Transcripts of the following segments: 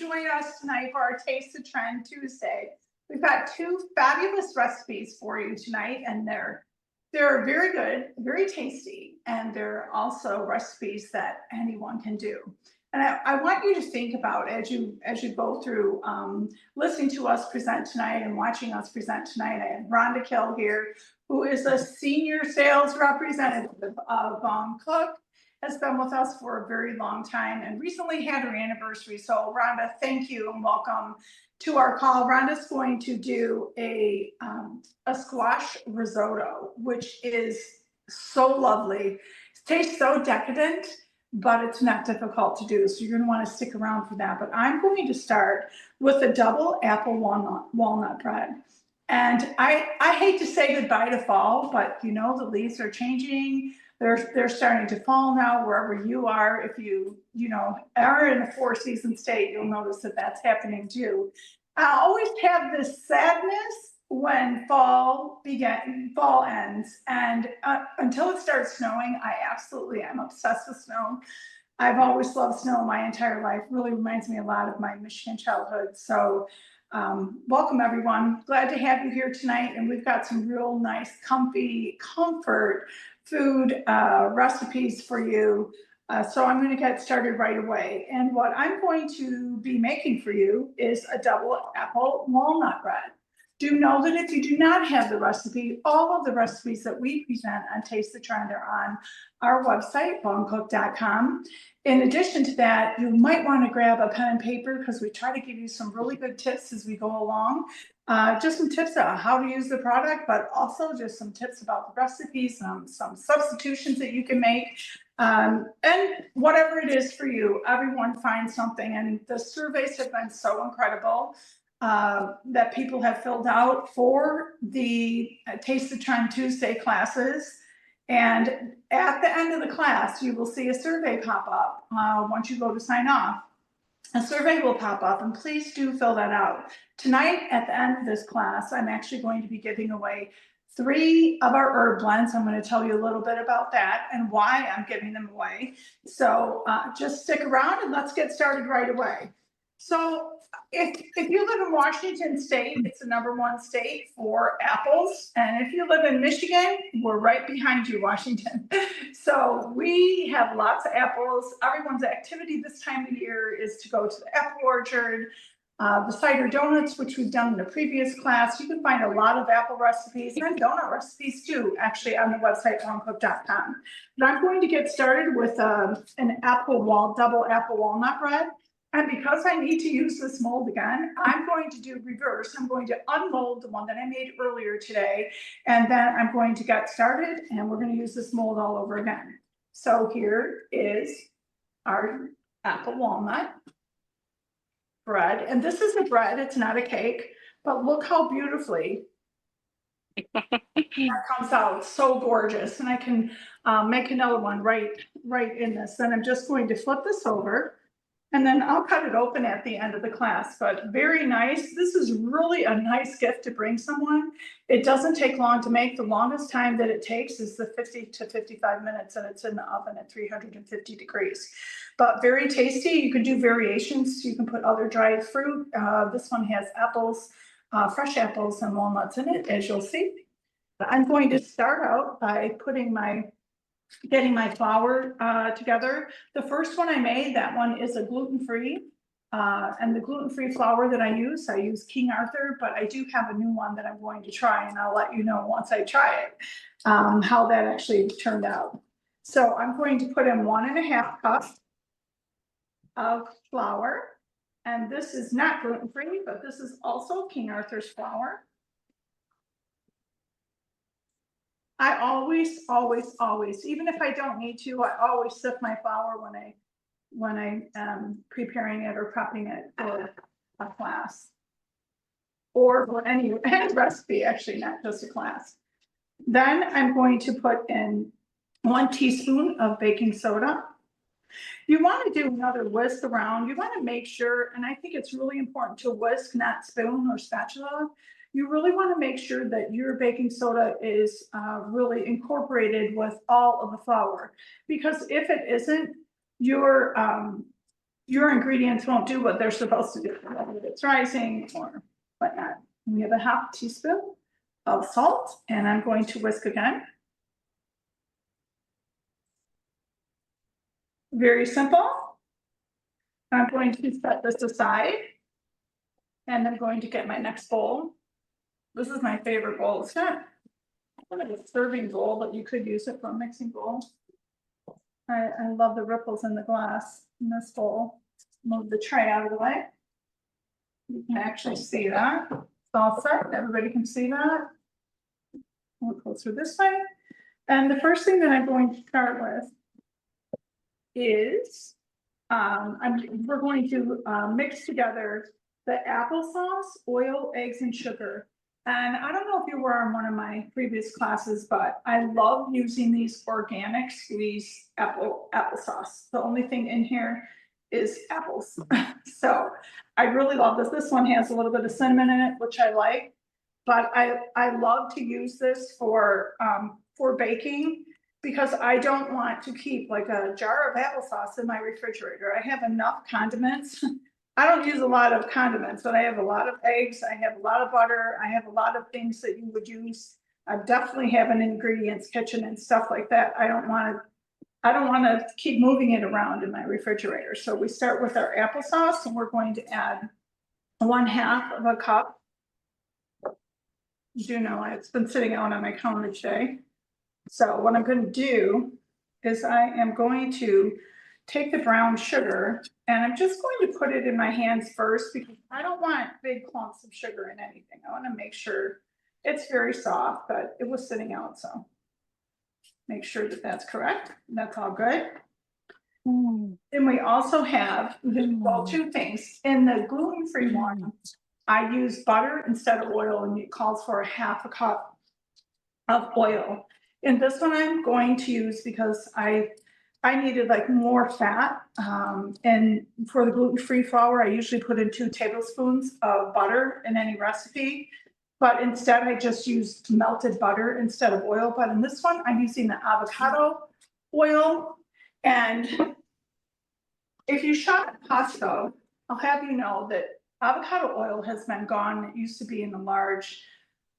join us tonight for our Taste the Trend Tuesday. We've got two fabulous recipes for you tonight, and they're very good, very tasty, and they're also recipes that anyone can do. And I want you to think about as you go through listening to us present tonight and watching us present tonight. I have Rhonda Kill here, who is a senior sales representative of Cook, has been with us for a very long time and recently had her anniversary. So Rhonda, thank you and welcome to our call. Rhonda's going to do a squash risotto, which is so lovely. It tastes so decadent, but it's not difficult to do. So you're gonna wanna stick around for that. But I'm going to start with the double apple walnut bread. And I hate to say goodbye to fall, but you know, the leaves are changing. They're starting to fall now wherever you are. If you are in a four-season state, you'll notice that that's happening too. I always have this sadness when fall ends, and until it starts snowing, I absolutely am obsessed with snow. I've always loved snow my entire life. Really reminds me a lot of my Michigan childhood. So welcome everyone. Glad to have you here tonight, and we've got some real nice, comfy, comfort food recipes for you. So I'm going to get started right away. And what I'm going to be making for you is a double apple walnut bread. Do know that if you do not have the recipe, all of the recipes that we present on Taste the Trend are on our website, bonecook.com. In addition to that, you might want to grab a pen and paper because we try to give you some really good tips as we go along. Just some tips on how to use the product, but also just some tips about the recipes, some substitutions that you can make. And whatever it is for you, everyone finds something. And the surveys have been so incredible that people have filled out for the Taste the Trend Tuesday classes. And at the end of the class, you will see a survey pop up. Once you go to sign off, a survey will pop up, and please do fill that out. Tonight, at the end of this class, I'm actually going to be giving away 3 of our herb blends. I'm going to tell you a little bit about that and why I'm giving them away. So just stick around and let's get started right away. So if you live in Washington State, it's the #1 state for apples. And if you live in Michigan, we're right behind you, Washington. So we have lots of apples. Everyone's activity this time of year is to go to the apple orchard. The cider donuts, which we've done in a previous class. You can find a lot of apple recipes and donut recipes too, actually on the website, bonecook.com. But I'm going to get started with an double apple walnut bread. And because I need to use this mold again, I'm going to do reverse. I'm going to unmold the one that I made earlier today, and then I'm going to get started, and we're going to use this mold all over again. So here is our apple walnut bread, and this is a bread, it's not a cake, but look how beautifully that comes out. It's so gorgeous. And I can make another one right in this. Then I'm just going to flip this over, and then I'll cut it open at the end of the class. But very nice. This is really a nice gift to bring someone. It doesn't take long to make. The longest time that it takes is the 50 to 55 minutes, and it's in the oven at 350 degrees. But very tasty. You can do variations. You can put other dried fruit. This one has apples, fresh apples and walnuts in it, as you'll see. I'm going to start out by getting my flour together. The first one I made, that one is a gluten-free. And the gluten-free flour that I use King Arthur, but I do have a new one that I'm going to try, and I'll let you know once I try it, how that actually turned out. So I'm going to put in 1.5 cups of flour, and this is not gluten-free, but this is also King Arthur's flour. I always, even if I don't need to, I always sift my flour when I am preparing it or prepping it for a class or for any recipe, actually, not just a class. Then I'm going to put in 1 teaspoon of baking soda. You want to do another whisk around. You want to make sure, and I think it's really important to whisk, not spoon or spatula. You really want to make sure that your baking soda is really incorporated with all of the flour, because if it isn't, your your ingredients won't do what they're supposed to do, whether it's rising or whatnot. We have a half teaspoon of salt, and I'm going to whisk again. Very simple. I'm going to set this aside. And I'm going to get my next bowl. This is my favorite bowl. It's not a serving bowl, but you could use it for a mixing bowl. I love the ripples in the glass in this bowl. Move the tray out of the way. You can actually see that. It's all set. Everybody can see that. We'll go through this way. And the first thing that I'm going to start with is we're going to mix together the applesauce, oil, eggs, and sugar. And I don't know if you were on one of my previous classes, but I love using these organic squeezed applesauce. The only thing in here is apples. So I really love this. This one has a little bit of cinnamon in it, which I like. But I love to use this for baking because I don't want to keep like a jar of applesauce in my refrigerator. I have enough condiments. I don't use a lot of condiments, but I have a lot of eggs. I have a lot of butter. I have a lot of things that you would use. I definitely have an ingredients kitchen and stuff like that. I don't want to keep moving it around in my refrigerator. So we start with our applesauce, and we're going to add 1/2 of a cup. You do know it's been sitting out on my counter today. So what I'm going to do is I am going to take the brown sugar, and I'm just going to put it in my hands first because I don't want big clumps of sugar in anything. I want to make sure it's very soft, but it was sitting out, so make sure that that's correct. That's all good. Then we also have, well, 2 things. In the gluten-free one, I use butter instead of oil, and it calls for 1/2 cup of oil. In this one, I'm going to use because I needed like more fat. And for the gluten-free flour, I usually put in 2 tablespoons of butter in any recipe. But instead, I just used melted butter instead of oil. But in this one, I'm using the avocado oil. And if you shop at Costco, I'll have you know that avocado oil has been gone. It used to be in a large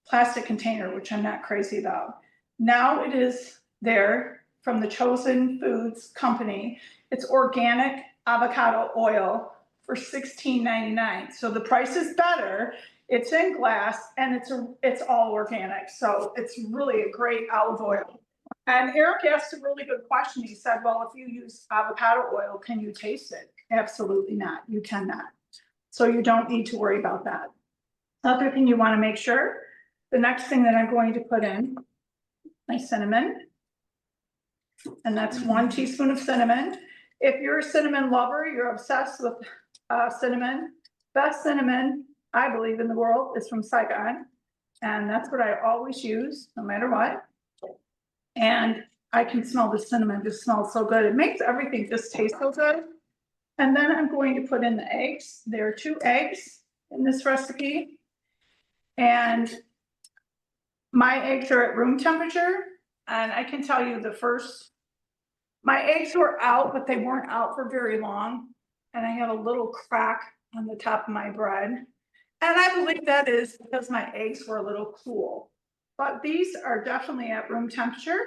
plastic container, which I'm not crazy about. Now it is there from the Chosen Foods company. It's organic avocado oil for $16.99. So the price is better. It's in glass, and it's all organic. So it's really a great olive oil. And Eric asked a really good question. He said, well, if you use avocado oil, can you taste it? Absolutely not. You cannot. So you don't need to worry about that. Other thing you want to make sure, the next thing that I'm going to put in, my cinnamon. And that's 1 teaspoon of cinnamon. If you're a cinnamon lover, you're obsessed with cinnamon. Best cinnamon, I believe, in the world is from Saigon. And that's what I always use, no matter what. And I can smell the cinnamon, just smells so good. It makes everything just taste so good. And then I'm going to put in the eggs. There are 2 eggs in this recipe. And my eggs are at room temperature. And I can tell you my eggs were out, but they weren't out for very long. And I have a little crack on the top of my bread. And I believe that is because my eggs were a little cool. But these are definitely at room temperature.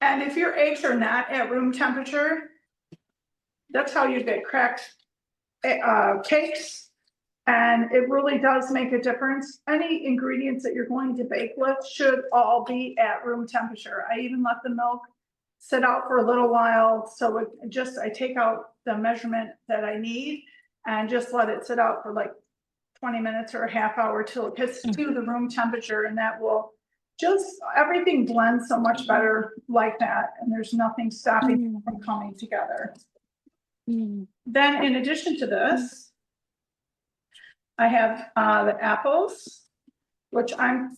And if your eggs are not at room temperature, that's how you get cracked cakes. And it really does make a difference. Any ingredients that you're going to bake with should all be at room temperature. I even let the milk sit out for a little while. So I take out the measurement that I need and just let it sit out for like 20 minutes or a half hour till it gets to the room temperature, and that will just, everything blends so much better like that, and there's nothing stopping it from coming together. Then in addition to this, I have the apples, which I'm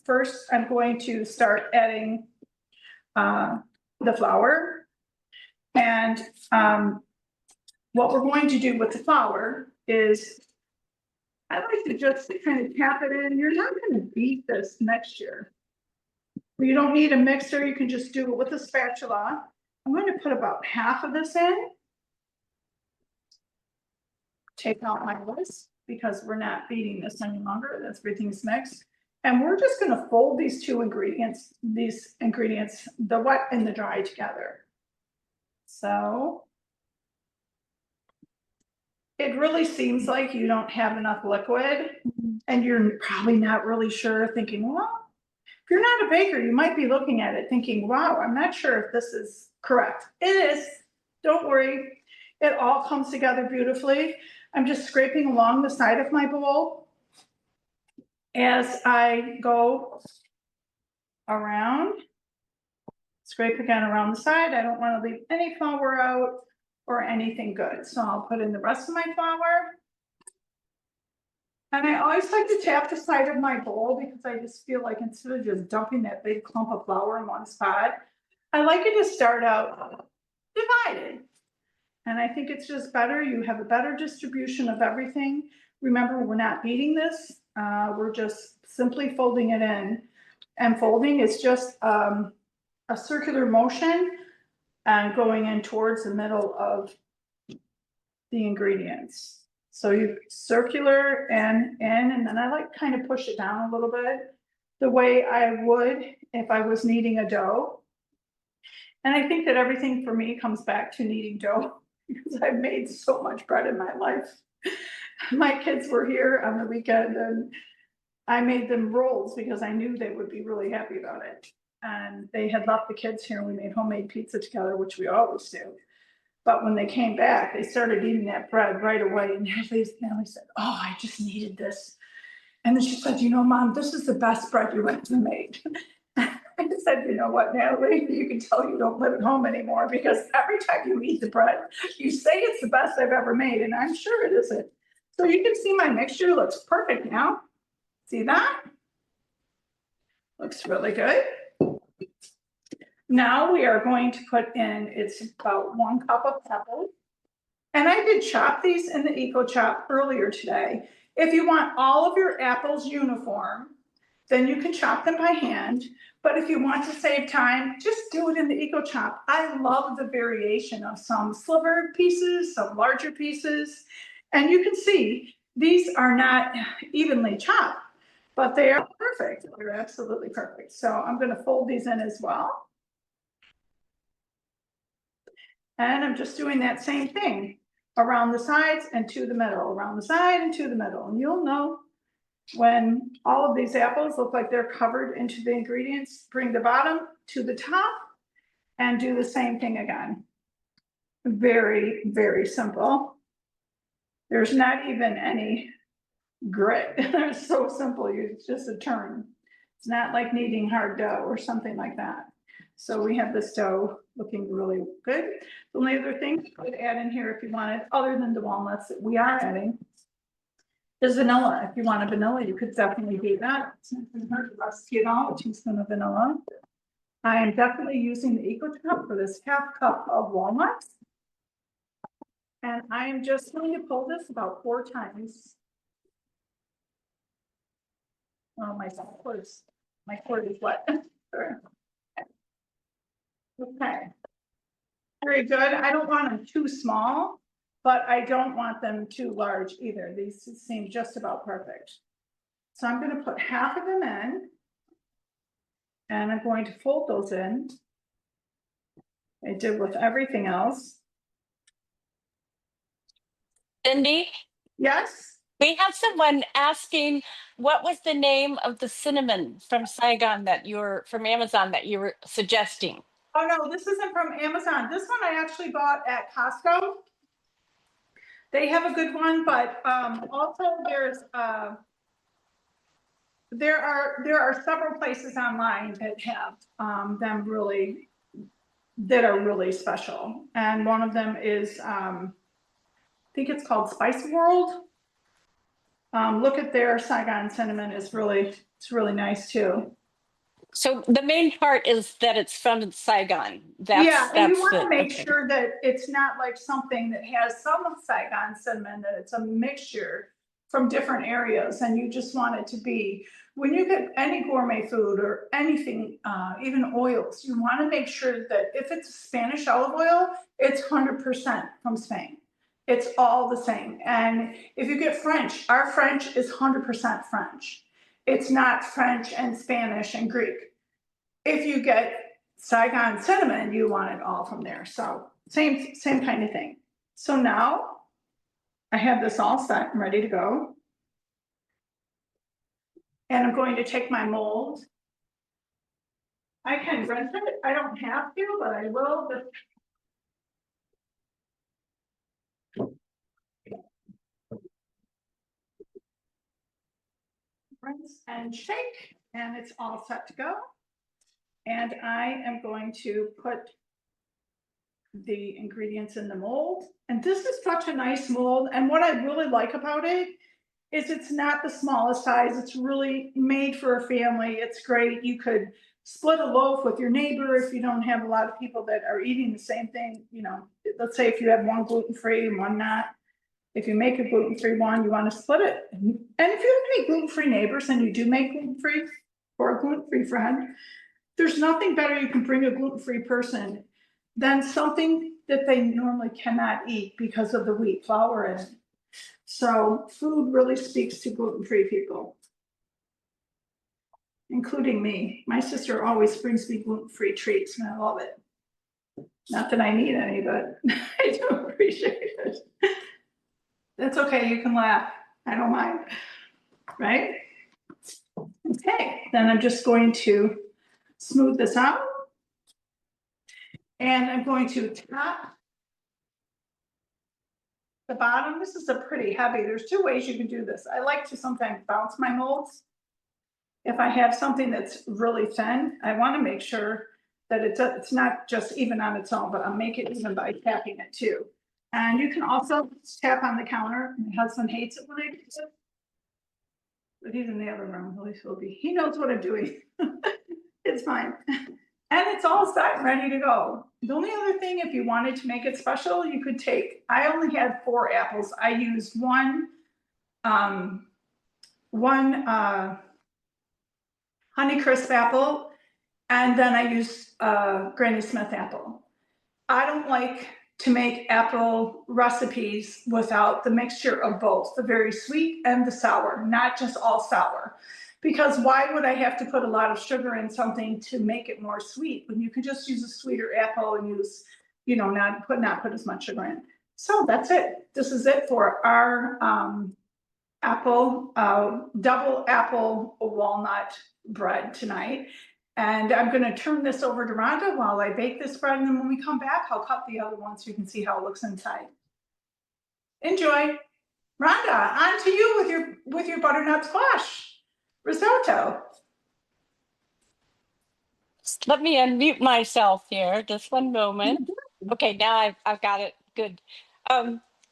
going to start adding the flour. And what we're going to do with the flour is I like to just kind of tap it in. You're not going to beat this mixture. You don't need a mixer. You can just do it with a spatula. I'm going to put about half of this in. take out my list because we're not beating this any longer. That's everything's mixed. And we're just gonna fold these ingredients, the wet and the dry together. So it really seems like you don't have enough liquid and you're probably not really sure, thinking, well, if you're not a baker, you might be looking at it thinking, wow, I'm not sure if this is correct. It is, don't worry. It all comes together beautifully. I'm just scraping along the side of my bowl as I go around. Scrape again around the side. I don't want to leave any flour out or anything good. So I'll put in the rest of my flour. And I always like to tap the side of my bowl because I just feel like instead of just dumping that big clump of flour in one spot, I like it to start out divided. And I think it's just better. You have a better distribution of everything. Remember, we're not beating this. We're just simply folding it in. And folding is just a circular motion and going in towards the middle of the ingredients. So you circular and in, and then I like kind of push it down a little bit the way I would if I was kneading a dough. And I think that everything for me comes back to kneading dough because I've made so much bread in my life. My kids were here on the weekend and I made them rolls because I knew they would be really happy about it. And they had left the kids here and we made homemade pizza together, which we always do. But when they came back, they started eating that bread right away. And Natalie said, oh, I just needed this. And then she said, you know, Mom, this is the best bread you ever made. I said, you know what, Natalie, you can tell you don't live at home anymore because every time you eat the bread, you say it's the best I've ever made. And I'm sure it isn't. So you can see my mixture looks perfect now. See that? Looks really good. Now we are going to put in, it's about 1 cup of peppers. And I did chop these in the Eco Chop earlier today. If you want all of your apples uniform, then you can chop them by hand. But if you want to save time, just do it in the Eco Chop. I love the variation of some slivered pieces, some larger pieces. And you can see these are not evenly chopped, but they are perfect. They're absolutely perfect. So I'm going to fold these in as well. And I'm just doing that same thing around the sides and to the middle, around the side and to the middle. And you'll know when all of these apples look like they're covered into the ingredients, bring the bottom to the top and do the same thing again. Very, very simple. There's not even any grit. It's so simple. It's just a turn. It's not like kneading hard dough or something like that. So we have this dough looking really good. The only other thing you could add in here if you wanted, other than the walnuts that we are adding, is vanilla. If you want a vanilla, you could definitely do that. It's not going to hurt the recipe at all, a teaspoon of vanilla. I am definitely using the Eco Chop for this 1/2 cup of walnuts. And I am just going to pull this about 4 times. Oh, my cord is wet. Sorry. Okay. Very good. I don't want them too small, but I don't want them too large either. These seem just about perfect. So I'm going to put 1/2 of them in. And I'm going to fold those in. I did with everything else. Cindy? Yes? We have someone asking what was the name of the cinnamon from Saigon from Amazon that you were suggesting? Oh no, this isn't from Amazon. This one I actually bought at Costco. They have a good one, but also there are several places online that have them really that are really special. And one of them is I think it's called Spice World. Look at their Saigon cinnamon. It's really nice too. So the main part is that it's from Saigon. And you want to make sure that it's not like something that has some Saigon cinnamon, that it's a mixture from different areas. And you just want it to be, when you get any gourmet food or anything, even oils, you want to make sure that if it's Spanish olive oil, it's 100% from Spain. It's all the same. And if you get French, our French is 100% French. It's not French and Spanish and Greek. If you get Saigon cinnamon, you want it all from there. So same kind of thing. So now I have this all set and ready to go. And I'm going to take my mold. I can rinse it. I don't have to, but I will. Rinse and shake, and it's all set to go. And I am going to put the ingredients in the mold. And this is such a nice mold. And what I really like about it is it's not the smallest size. It's really made for a family. It's great. You could split a loaf with your neighbor if you don't have a lot of people that are eating the same thing. You know, let's say if you have one gluten-free and one not. If you make a gluten-free one, you want to split it. And if you have any gluten-free neighbors and you do make gluten-free for a gluten-free friend, there's nothing better you can bring a gluten-free person than something that they normally cannot eat because of the wheat flour in it. So food really speaks to gluten-free people, including me. My sister always brings me gluten-free treats and I love it. Not that I need any, but I do appreciate it. That's okay, you can laugh. I don't mind, right? Okay, then I'm just going to smooth this out. And I'm going to top the bottom. This is a pretty heavy. There's two ways you can do this. I like to sometimes bounce my molds. If I have something that's really thin, I want to make sure that it's not just even on its own, but I'll make it even by tapping it too. And you can also tap on the counter. My husband hates it when I do it. But he's in the other room, at least he'll be. He knows what I'm doing. It's fine. And it's all set and ready to go. The only other thing, if you wanted to make it special, you could take, I only had 4 apples. I used one Honeycrisp apple, and then I used Granny Smith apple. I don't like to make apple recipes without the mixture of both, the very sweet and the sour, not just all sour. Because why would I have to put a lot of sugar in something to make it more sweet when you could just use a sweeter apple and use, you know, not put as much sugar in. So that's it. This is it for our double apple walnut bread tonight. And I'm going to turn this over to Rhonda while I bake this bread. And then when we come back, I'll cut the other one so you can see how it looks inside. Enjoy. Rhonda, on to you with your butternut squash risotto. Let me unmute myself here. Just one moment. Okay, now I've got it. Good.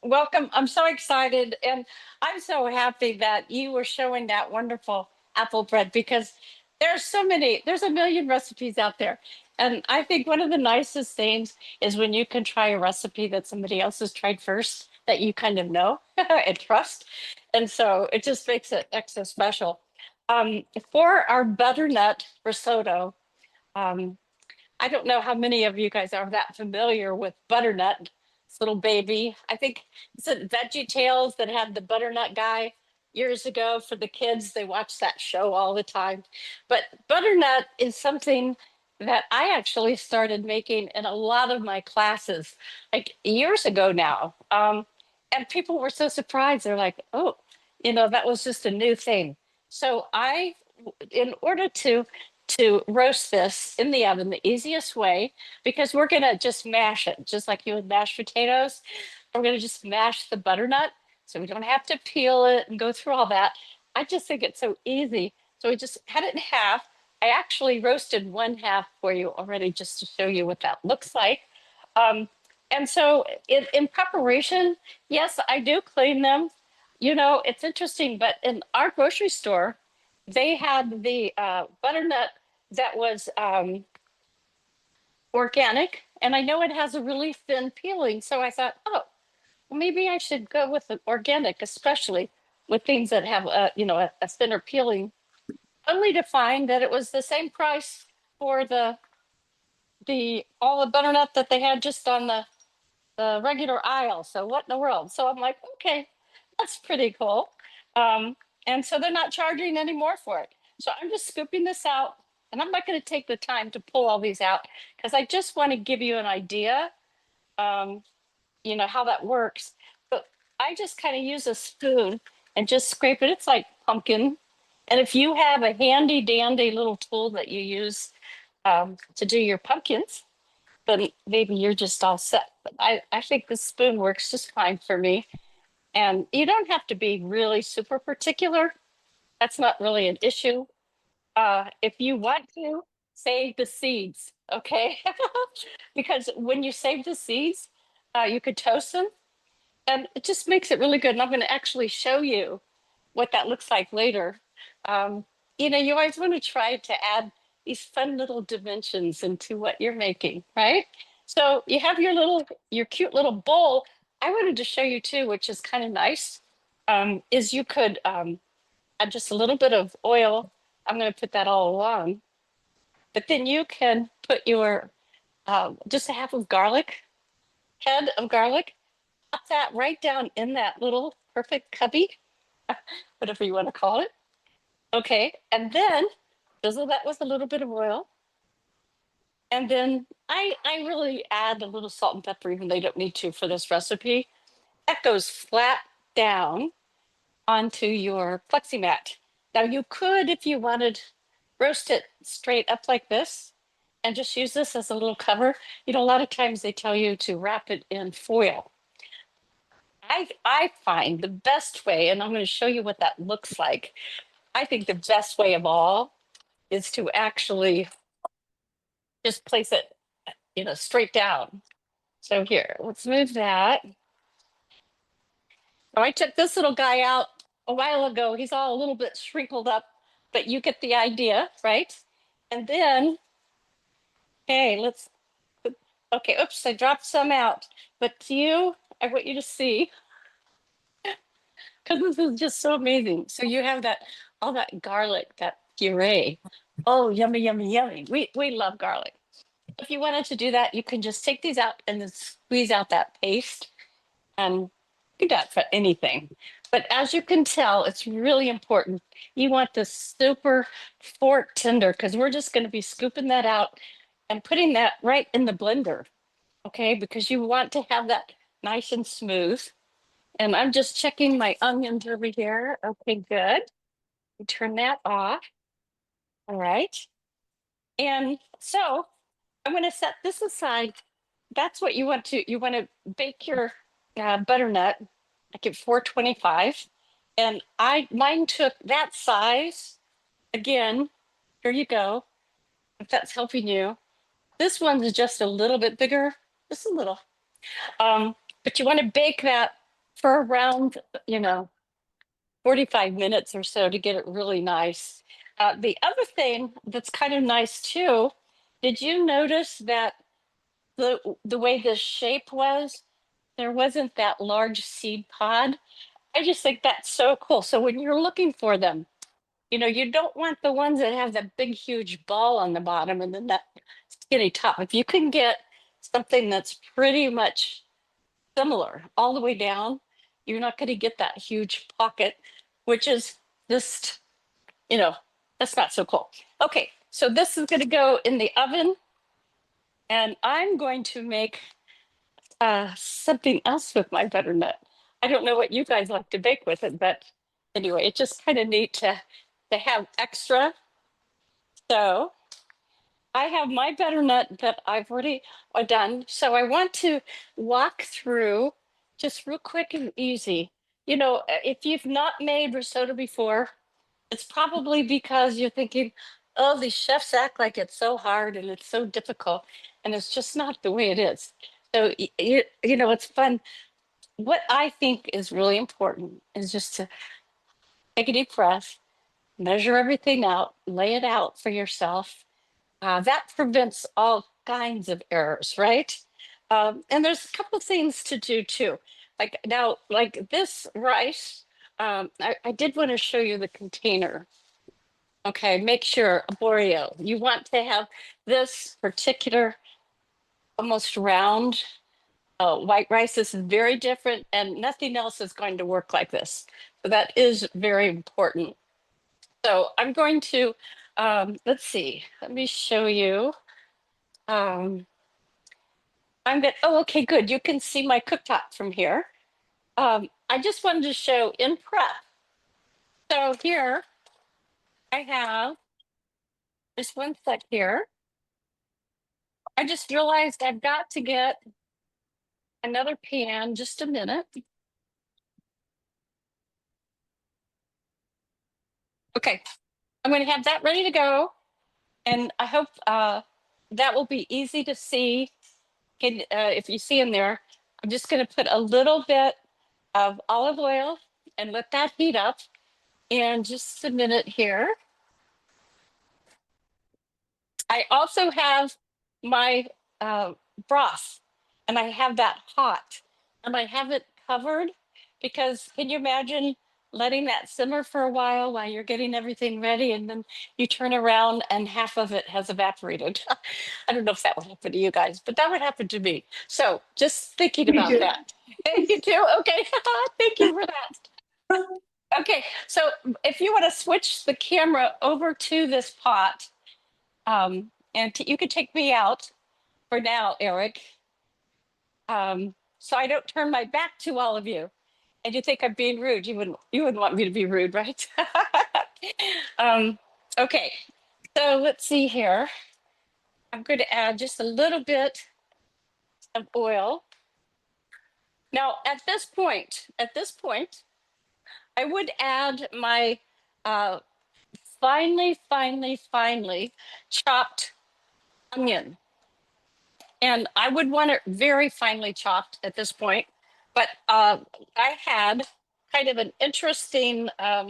Welcome. I'm so excited, and I'm so happy that you were showing that wonderful apple bread because there's a million recipes out there. And I think one of the nicest things is when you can try a recipe that somebody else has tried first that you kind of know and trust. And so it just makes it extra special. For our butternut risotto, um, I don't know how many of you guys are that familiar with butternut, this little baby. I think it's at Veggie Tales that had the butternut guy years ago for the kids. They watch that show all the time. But butternut is something that I actually started making in a lot of my classes like years ago now. And people were so surprised. They're like, oh, that was just a new thing. So in order to roast this in the oven the easiest way because we're going to just mash it just like you would mash potatoes. We're going to just mash the butternut so we don't have to peel it and go through all that. I just think it's so easy. So we just cut it in half. I actually roasted one half for you already just to show you what that looks like. And so in preparation, yes, I do clean them. It's interesting, but in our grocery store, they had the butternut that was organic, and I know it has a really thin peeling. So I thought, oh, well, maybe I should go with an organic, especially with things that have a thinner peeling. Only to find that it was the same price for the all the butternut that they had just on the the regular aisle. So what in the world? So I'm like, okay, that's pretty cool. Um, and so they're not charging any more for it. So I'm just scooping this out, and I'm not going to take the time to pull all these out because I just want to give you an idea, um, how that works. But I just kind of use a spoon and just scrape it. It's like pumpkin. And if you have a handy dandy little tool that you use to do your pumpkins, then maybe you're just all set. But I think the spoon works just fine for me. And you don't have to be really super particular. That's not really an issue. If you want to, save the seeds, okay? Because when you save the seeds, you could toast them and it just makes it really good. And I'm going to actually show you what that looks like later. Um, you always want to try to add these fun little dimensions into what you're making, right? So you have your cute little bowl. I wanted to show you too, which is kind of nice, is you could add just a little bit of oil. I'm going to put that all along, but then you can put your just a half of garlic, head of garlic, pop that right down in that little perfect cubby, whatever you want to call it. Okay, and then drizzle that with a little bit of oil. And then I really add a little salt and pepper, even though you don't need to for this recipe. That goes flat down onto your plexi mat. Now you could, if you wanted, roast it straight up like this and just use this as a little cover. A lot of times they tell you to wrap it in foil. I find the best way, and I'm going to show you what that looks like. I think the best way of all is to actually just place it, straight down. So here, let's move that. So I took this little guy out a while ago. He's all a little bit shrinkled up, but you get the idea, right? And then, okay, okay, oops, I dropped some out. But I want you to see, because this is just so amazing. So you have all that garlic, that puree. Oh, yummy, yummy, yummy. We love garlic. If you wanted to do that, you can just take these out and then squeeze out that paste and do that for anything. But as you can tell, it's really important. You want this super fork tender because we're just going to be scooping that out and putting that right in the blender. Okay, because you want to have that nice and smooth. And I'm just checking my onions over here. Okay, good. Turn that off. All right. And so I'm going to set this aside. That's what you want to bake your butternut like at 425. And mine took that size. Again, here you go. If that's helping you. This one's just a little bit bigger, just a little. But you want to bake that for around, 45 minutes or so to get it really nice. The other thing that's kind of nice too, did you notice that the way the shape was, there wasn't that large seed pod? I just think that's so cool. So when you're looking for them, you don't want the ones that have that big, huge ball on the bottom and then that skinny top. If you can get something that's pretty much similar all the way down, you're not going to get that huge pocket, which is just, you know, that's not so cool. Okay, so this is going to go in the oven, and I'm going to make something else with my butternut. I don't know what you guys like to bake with it, but anyway, it's just kind of neat to have extra. So I have my butternut that I've already done. So I want to walk through just real quick and easy. If you've not made risotto before, it's probably because you're thinking, oh, these chefs act like it's so hard and it's so difficult. And it's just not the way it is. So, it's fun. What I think is really important is just to take a deep breath, measure everything out, lay it out for yourself. That prevents all kinds of errors, right? And there's a couple things to do too. Like now, like this rice, I did want to show you the container. Okay, make sure, Boreal, you want to have this particular almost round white rice. This is very different, and nothing else is going to work like this. So that is very important. So I'm going to, let's see, let me show you. I'm going to, oh, okay, good. You can see my cooktop from here. I just wanted to show in prep. So here I have just one sec here. I just realized I've got to get another pan, just a minute. Okay, I'm going to have that ready to go. And I hope that will be easy to see. If you see in there, I'm just going to put a little bit of olive oil and let that heat up. And just a minute here. I also have my broth, and I have that hot, and I have it covered because can you imagine letting that simmer for a while you're getting everything ready, and then you turn around and half of it has evaporated? I don't know if that would happen to you guys, but that would happen to me. So just thinking Me about too. that. You do? Okay. Thank you for that. Okay, so if you want to switch the camera over to this pot, and you could take me out for now, Eric, so I don't turn my back to all of you. And you think I'm being rude? You wouldn't want me to be rude, right? Okay, so let's see here. I'm going to add just a little bit of oil. Now, at this point, I would add my finely chopped onion. And I would want it very finely chopped at this point. But I had kind of an interesting, my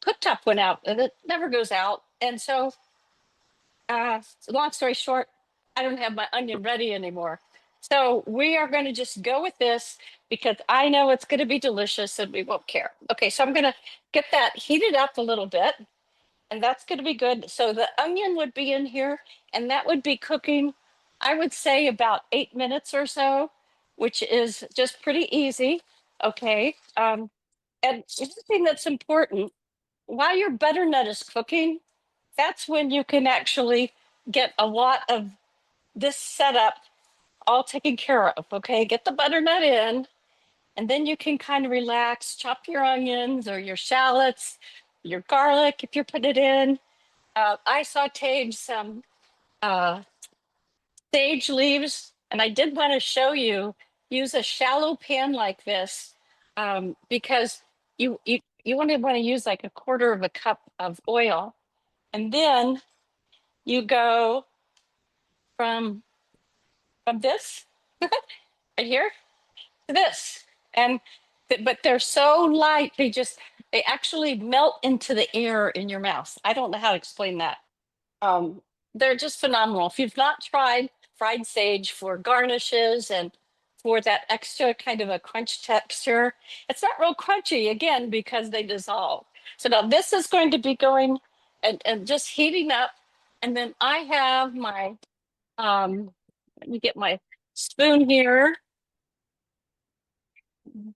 cooktop went out and it never goes out. And so, long story short, I don't have my onion ready anymore. So we are going to just go with this because I know it's going to be delicious and we won't care. Okay, so I'm going to get that heated up a little bit. And that's going to be good. So the onion would be in here, and that would be cooking, I would say, about 8 minutes or so, which is just pretty easy. Okay. And one thing that's important while your butternut is cooking, that's when you can actually get a lot of this setup all taken care of. Okay. Get the butternut in, and then you can kind of relax, chop your onions or your shallots, your garlic if you're putting it in. I sauteed some uh, sage leaves, and I did want to show you use a shallow pan like this because you want to use like a quarter of a cup of oil, and then you go from this right here to this, and but they're so light they actually melt into the air in your mouth. I don't know how to explain that. Um, they're just phenomenal. If you've not tried fried sage for garnishes and for that extra kind of a crunch texture, it's not real crunchy again because they dissolve. So now this is going to be going and just heating up. And then I have my, let me get my spoon here.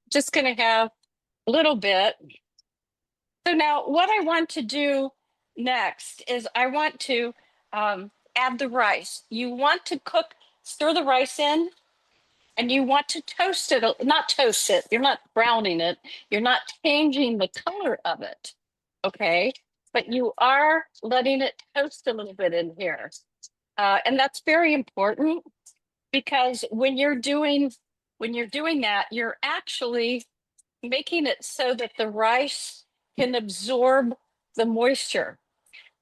Just going to have a little bit. So now what I want to do next is I want to add the rice. You want to stir the rice in, and you want to toast it, not toast it. You're not browning it. You're not changing the color of it. Okay. But you are letting it toast a little bit in here. And that's very important because when you're doing that, you're actually making it so that the rice can absorb the moisture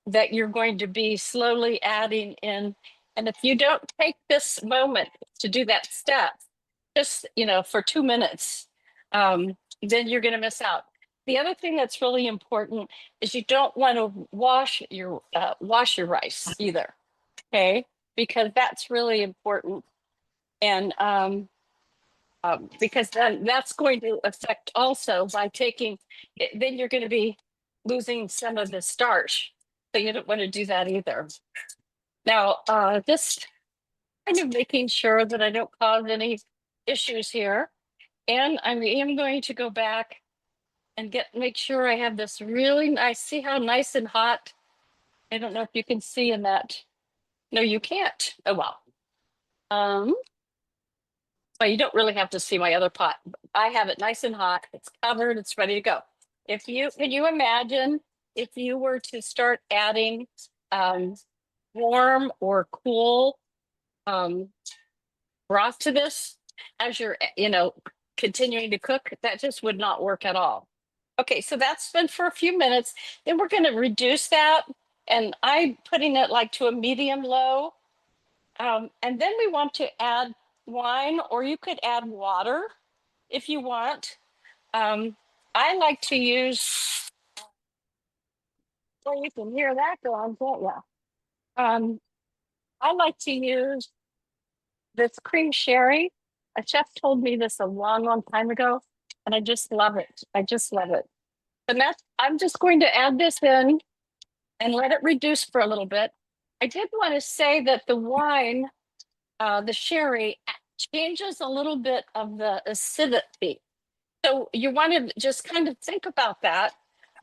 that you're going to be slowly adding in. And if you don't take this moment to do that step, just, for 2 minutes, then you're going to miss out. The other thing that's really important is you don't want to wash your rice either. Okay. Because that's really important. And because then that's going to affect also by taking it, then you're going to be losing some of the starch. So you don't want to do that either. Now, this kind of making sure that I don't cause any issues here. And I am going to go back and make sure I have this really nice. See how nice and hot? I don't know if you can see in that. No, you can't. Oh well. Well, you don't really have to see my other pot. I have it nice and hot. It's covered. It's ready to go. Can you imagine if you were to start adding warm or cool um, broth to this as you're, continuing to cook? That just would not work at all. Okay, so that's been for a few minutes. Then we're going to reduce that, and I'm putting it like to a medium low. And then we want to add wine, or you could add water if you want. I like to use, well, you can hear that going, can't you? I like to use this cream sherry. A chef told me this a long, long time ago, and I just love it. I just love it. And I'm just going to add this in and let it reduce for a little bit. I did want to say that the wine, the sherry, changes a little bit of the acidity. So you want to just kind of think about that.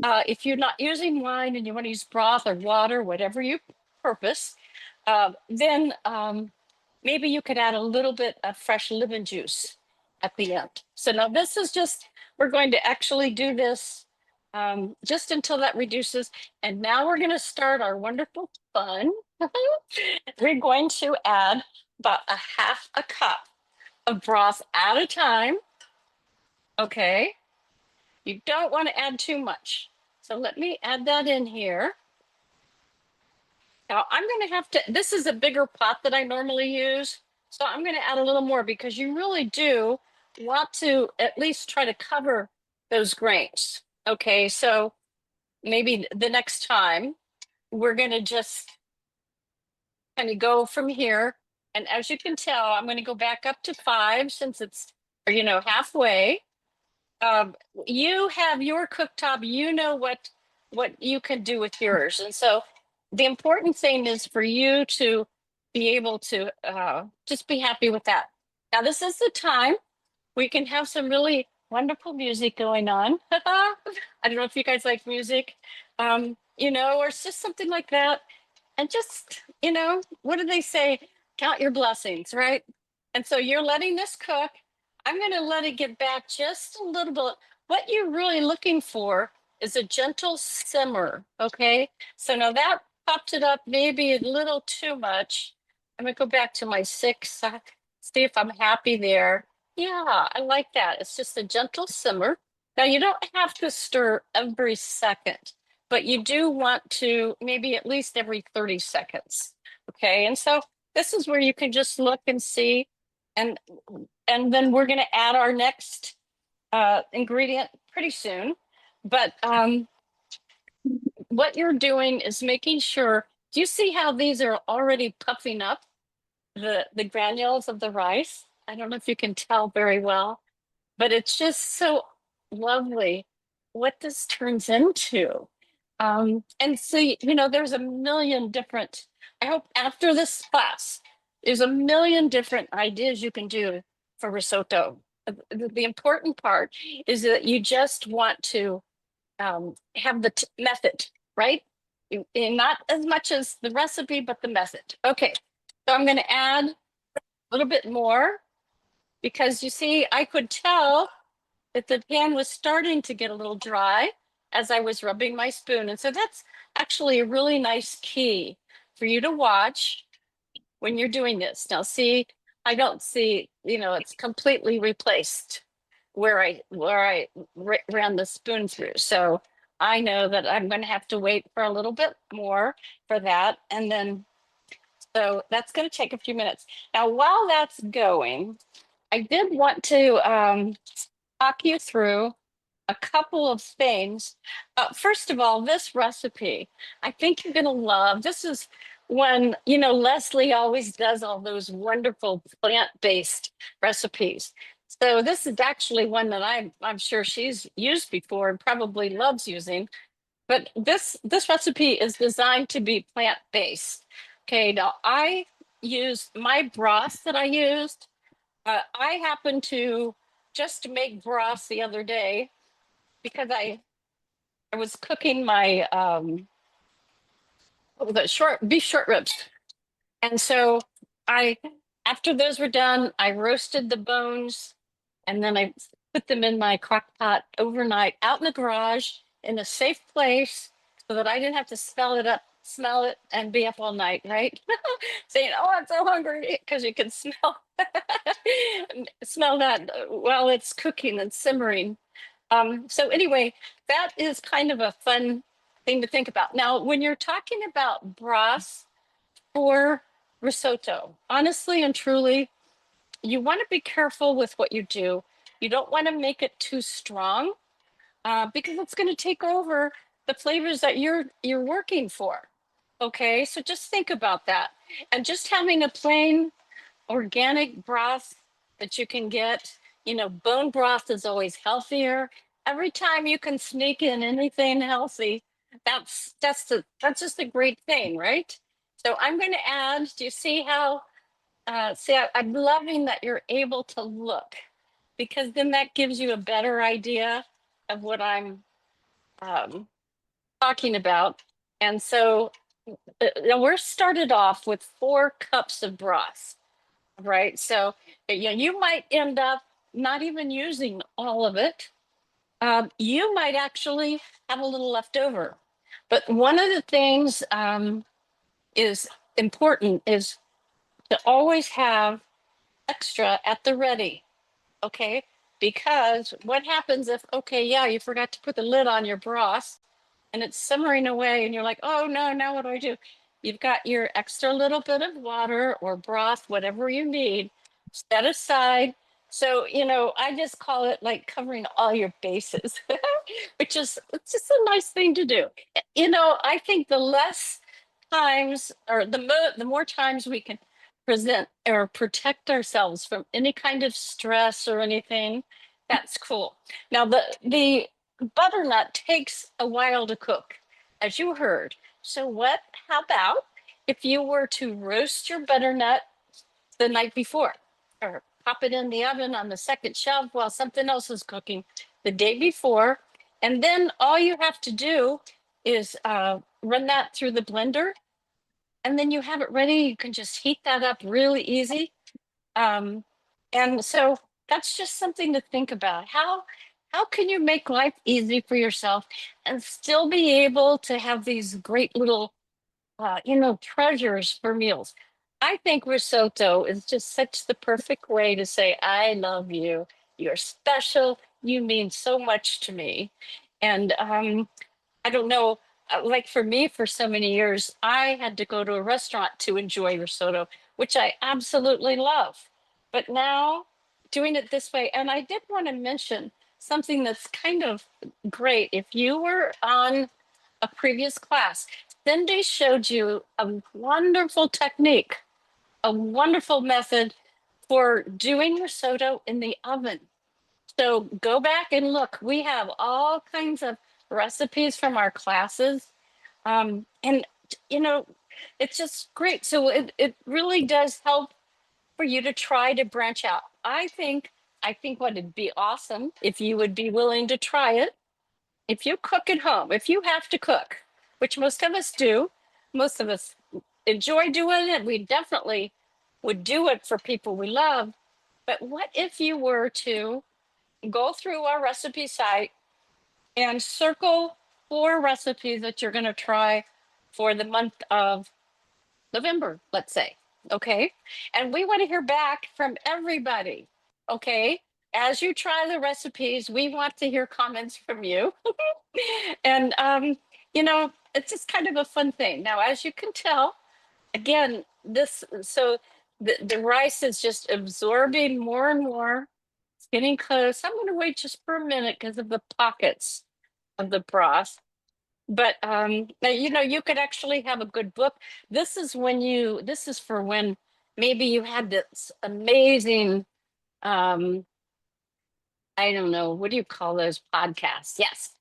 If you're not using wine and you want to use broth or water, whatever you purpose, then maybe you could add a little bit of fresh lemon juice at the end. So now this is just, we're going to actually do this just until that reduces. And now we're going to start our wonderful fun. We're going to add about a half a cup of broth at a time. Okay. You don't want to add too much. So let me add that in here. Now I'm going to have to, this is a bigger pot that I normally use. So I'm going to add a little more because you really do want to at least try to cover those grains. Okay. So maybe the next time we're going to just kind of go from here. And as you can tell, I'm going to go back up to 5 since it's, halfway. You have your cooktop, you know what you can do with yours. And so the important thing is for you to be able to just be happy with that. Now, this is the time we can have some really wonderful music going on. I don't know if you guys like music, or it's just something like that. And just, what do they say? Count your blessings, right? And so you're letting this cook. I'm going to let it get back just a little bit. What you're really looking for is a gentle simmer, okay? So now that popped it up maybe a little too much. I'm going to go back to my 6, see if I'm happy there. Yeah, I like that. It's just a gentle simmer. Now you don't have to stir every second, but you do want to maybe at least every 30 seconds, okay? And so this is where you can just look and see, and then we're going to add our next ingredient pretty soon. But what you're doing is making sure, do you see how these are already puffing up the granules of the rice? I don't know if you can tell very well, but it's just so lovely what this turns into. And so, there's a million different, I hope after this class, there's a million different ideas you can do for risotto. The important part is that you just want to have the method, right? And not as much as the recipe, but the method. Okay, so I'm going to add a little bit more because you see, I could tell that the pan was starting to get a little dry as I was rubbing my spoon. And so that's actually a really nice key for you to watch when you're doing this. Now, see, I don't see, it's completely replaced where I ran the spoon through. So I know that I'm going to have to wait for a little bit more for that. And then, so that's going to take a few minutes. Now, while that's going, I did want to talk you through a couple of things. First of all, this recipe, I think you're going to love. This is when, Leslie always does all those wonderful plant-based recipes. So this is actually one that I'm sure she's used before and probably loves using. But this recipe is designed to be plant-based. Okay, now I use my broth that I used. I happened to just make broth the other day because I was cooking my what was it, short beef short ribs. And so I, after those were done, I roasted the bones and then I put them in my crock pot overnight out in the garage in a safe place so that I didn't have to smell it and be up all night, right? Saying, "Oh, I'm so hungry," because you can smell smell that while it's cooking and simmering. So anyway, that is kind of a fun thing to think about. Now, when you're talking about broth for risotto, honestly and truly, you want to be careful with what you do. You don't want to make it too strong because it's going to take over the flavors that you're working for. Okay, so just think about that. And just having a plain organic broth that you can get, bone broth is always healthier. Every time you can sneak in anything healthy, that's just a great thing, right? So I'm going to add. Do you see how? I'm loving that you're able to look because then that gives you a better idea of what I'm um, talking about. And so now we're started off with 4 cups of broth, right? So you might end up not even using all of it. You might actually have a little left over. But one of the things is important is to always have extra at the ready. Okay, because what happens if, okay, yeah, you forgot to put the lid on your broth and it's simmering away and you're like, oh no, now what do I do? You've got your extra little bit of water or broth, whatever you need, set aside. So, I just call it like covering all your bases, which is it's just a nice thing to do. I think the less times or the more times we can present or protect ourselves from any kind of stress or anything, that's cool. Now the butternut takes a while to cook, as you heard. So how about if you were to roast your butternut the night before or pop it in the oven on the second shelf while something else is cooking the day before. And then all you have to do is run that through the blender and then you have it ready. You can just heat that up really easy. Um, and so that's just something to think about. How can you make life easy for yourself and still be able to have these great little treasures for meals? I think risotto is just such the perfect way to say, I love you. You're special. You mean so much to me. And I don't know, like for me, for so many years, I had to go to a restaurant to enjoy risotto, which I absolutely love. But now doing it this way, and I did want to mention something that's kind of great. If you were on a previous class, Cindy showed you a wonderful technique, a wonderful method for doing risotto in the oven. So go back and look. We have all kinds of recipes from our classes. And, you know, it's just great. So it really does help for you to try to branch out. I think what would be awesome if you would be willing to try it. If you cook at home, if you have to cook, which most of us do, most of us enjoy doing it. We definitely would do it for people we love. But what if you were to go through our recipe site and circle 4 recipes that you're going to try for the month of November, let's say. Okay. And we want to hear back from everybody. Okay. As you try the recipes, we want to hear comments from you. And, it's just kind of a fun thing. Now, as you can tell, again, the rice is just absorbing more and more. It's getting close. I'm going to wait just for a minute because of the pockets of the broth. But you could actually have a good book. This is for when maybe you had this amazing um I don't know, what do you call those podcasts? Yes,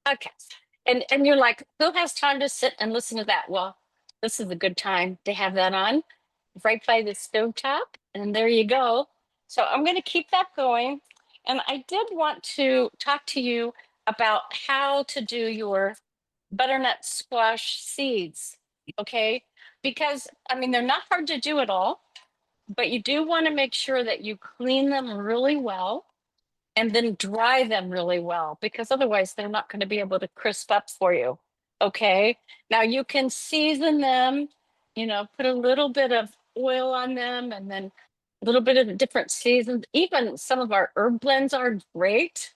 podcasts. And you're like, who has time to sit and listen to that? Well, this is a good time to have that on. right by the stovetop. And there you go. So I'm going to keep that going. And I did want to talk to you about how to do your butternut squash seeds. Okay. Because I mean, they're not hard to do at all, but you do want to make sure that you clean them really well and then dry them really well, because otherwise they're not going to be able to crisp up for you. Okay. Now you can season them, put a little bit of oil on them and then a little bit of different seasons. Even some of our herb blends are great.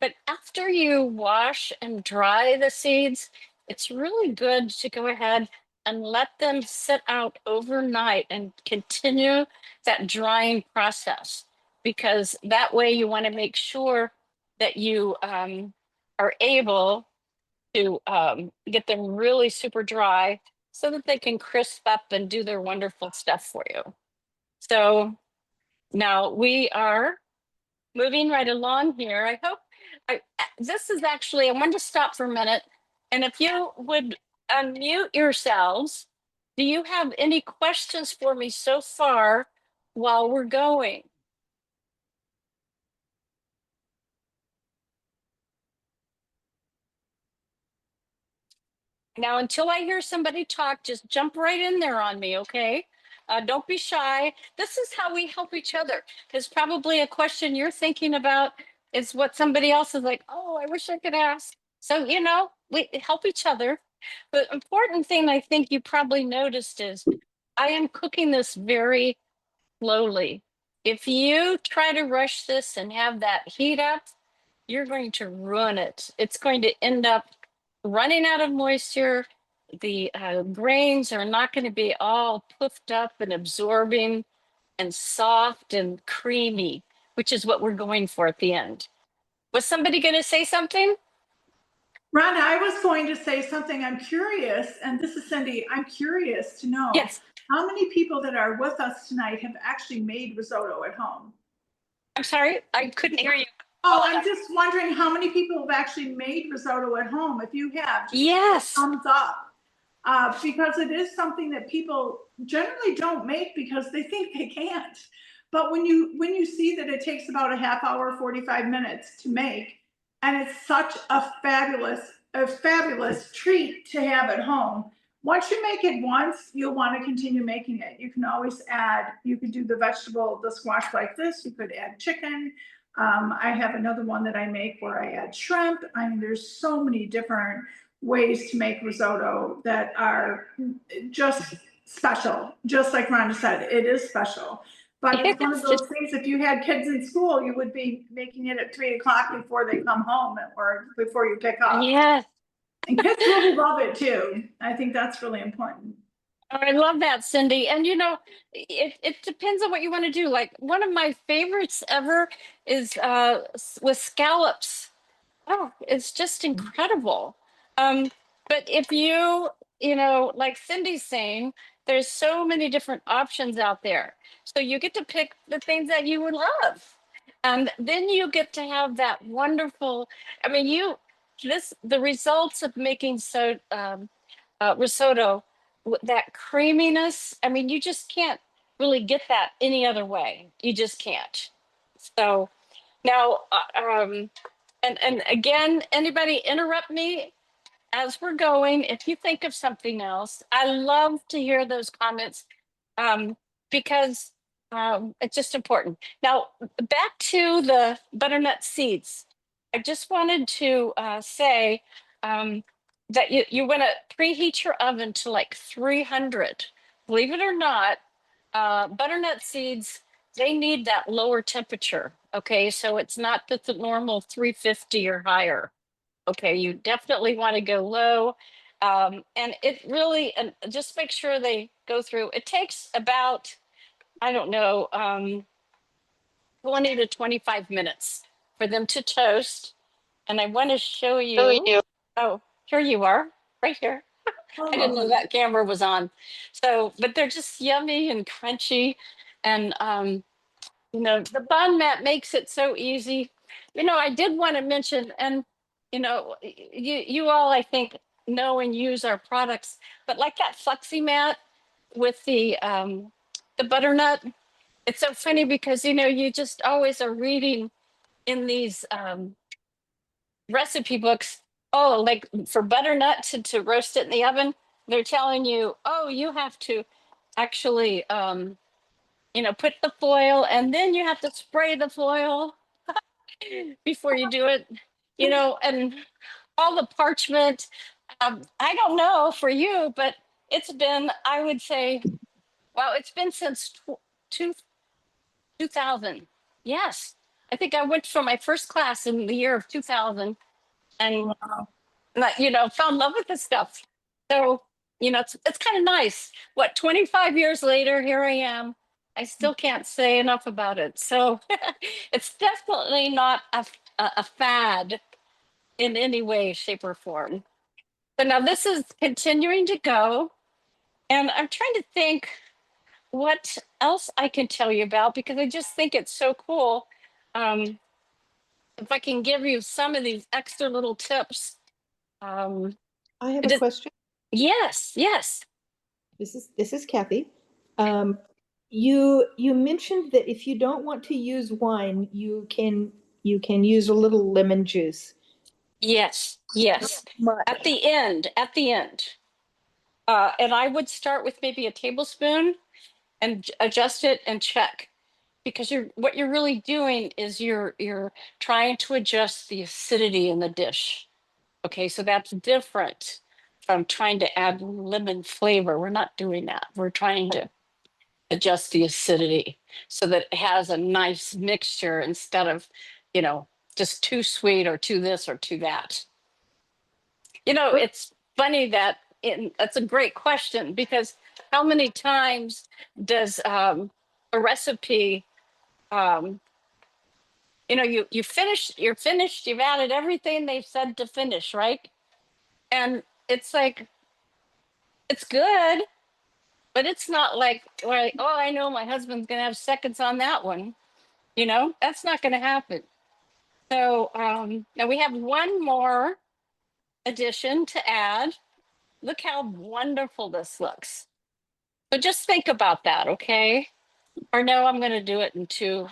But after you wash and dry the seeds, it's really good to go ahead and let them sit out overnight and continue that drying process, because that way you want to make sure that you are able to get them really super dry so that they can crisp up and do their wonderful stuff for you. So now we are moving right along here. I hope this is actually, I wanted to stop for a minute. And if you would unmute yourselves, do you have any questions for me so far while we're going? Now, until I hear somebody talk, just jump right in there on me, okay? Don't be shy. This is how we help each other. There's probably a question you're thinking about is what somebody else is like, oh, I wish I could ask. So, we help each other. The important thing I think you probably noticed is I am cooking this very slowly. If you try to rush this and have that heat up, you're going to ruin it. It's going to end up running out of moisture. The grains are not going to be all puffed up and absorbing and soft and creamy, which is what we're going for at the end. Was somebody going to say something? Rhonda, I was going to say something. I'm curious, and this is Cindy. I'm curious to know Yes. how many people that are with us tonight have actually made risotto at home? I'm sorry, I couldn't hear you. Oh, I'm just wondering how many people have actually made risotto at home. If you have, just Yes. thumbs up. Because it is something that people generally don't make because they think they can't. But when you see that it takes about a half hour, 45 minutes to make, and it's such a fabulous treat to have at home. Once you make it once, you'll want to continue making it. You can always add, you could do the squash like this. You could add chicken. I have another one that I make where I add shrimp. I mean, there's so many different ways to make risotto that are just special. Just like Rhonda said, it is special. But it's one of those things, if you had kids in school, you would be making it at 3 o'clock before they come home or before you pick up. Yes. And kids really love it too. I think that's really important. I love that, Cindy. And it depends on what you want to do. Like one of my favorites ever is with scallops. Oh, it's just incredible. Um, but if like Cindy's saying, there's so many different options out there. So you get to pick the things that you would love. And then you get to have that wonderful, I mean, the results of making risotto, that creaminess, I mean, you just can't really get that any other way. You just can't. So now, and again, anybody interrupt me as we're going. If you think of something else, I love to hear those comments um, because it's just important. Now, back to the butternut seeds. I just wanted to say that you want to preheat your oven to like 300. Believe it or not, butternut seeds, they need that lower temperature. Okay, so it's not the normal 350 or higher. Okay, you definitely want to go low. And it really, and just make sure they go through. It takes about, I don't know, 20 to 25 minutes for them to toast. And I want to show you. Oh, here you are, right here. I didn't know that camera was on. So, but they're just yummy and crunchy. And the bun mat makes it so easy. I did want to mention, and you all, I think, know and use our products, but like that flexi mat with the the butternut. It's so funny because, you know, you just always are reading in these recipe books, oh, like for butternut to roast it in the oven, they're telling you, oh, you have to actually, you know, put the foil and then you have to spray the foil before you do it, you know, and all the parchment. I don't know for you, but it's been, I would say, well, it's been since two, 2000. Yes. I think I went for my first class in the year of 2000 and, Wow. you know, fell in love with this stuff. So, you know, it's kind of nice. What, 25 years later, here I am. I still can't say enough about it. So it's definitely not a fad in any way, shape, or form. So now this is continuing to go. And I'm trying to think what else I can tell you about because I just think it's so cool. Um, if I can give you some of these extra little tips. Um, I have a just, question. yes, yes, This is Kathy. Um, you mentioned that if you don't want to use wine, you can use a little lemon juice. yes, yes. Much. At the end. And I would start with maybe a tablespoon and adjust it and check because what you're really doing is you're trying to adjust the acidity in the dish. Okay, so that's different from trying to add lemon flavor. We're not doing that. We're trying to adjust the acidity so that it has a nice mixture instead of, you know, just too sweet or too this or too that. You know, it's funny that that's a great question because how many times does a recipe, um, you know, you're finished, you've added everything they've said to finish, right? And it's like, it's good, but it's not like, like, oh, I know my husband's going to have seconds on that one. You know, that's not going to happen. So now we have one more addition to add. Look how wonderful this looks. So just think about that, okay? Or no, I'm going to do it in two.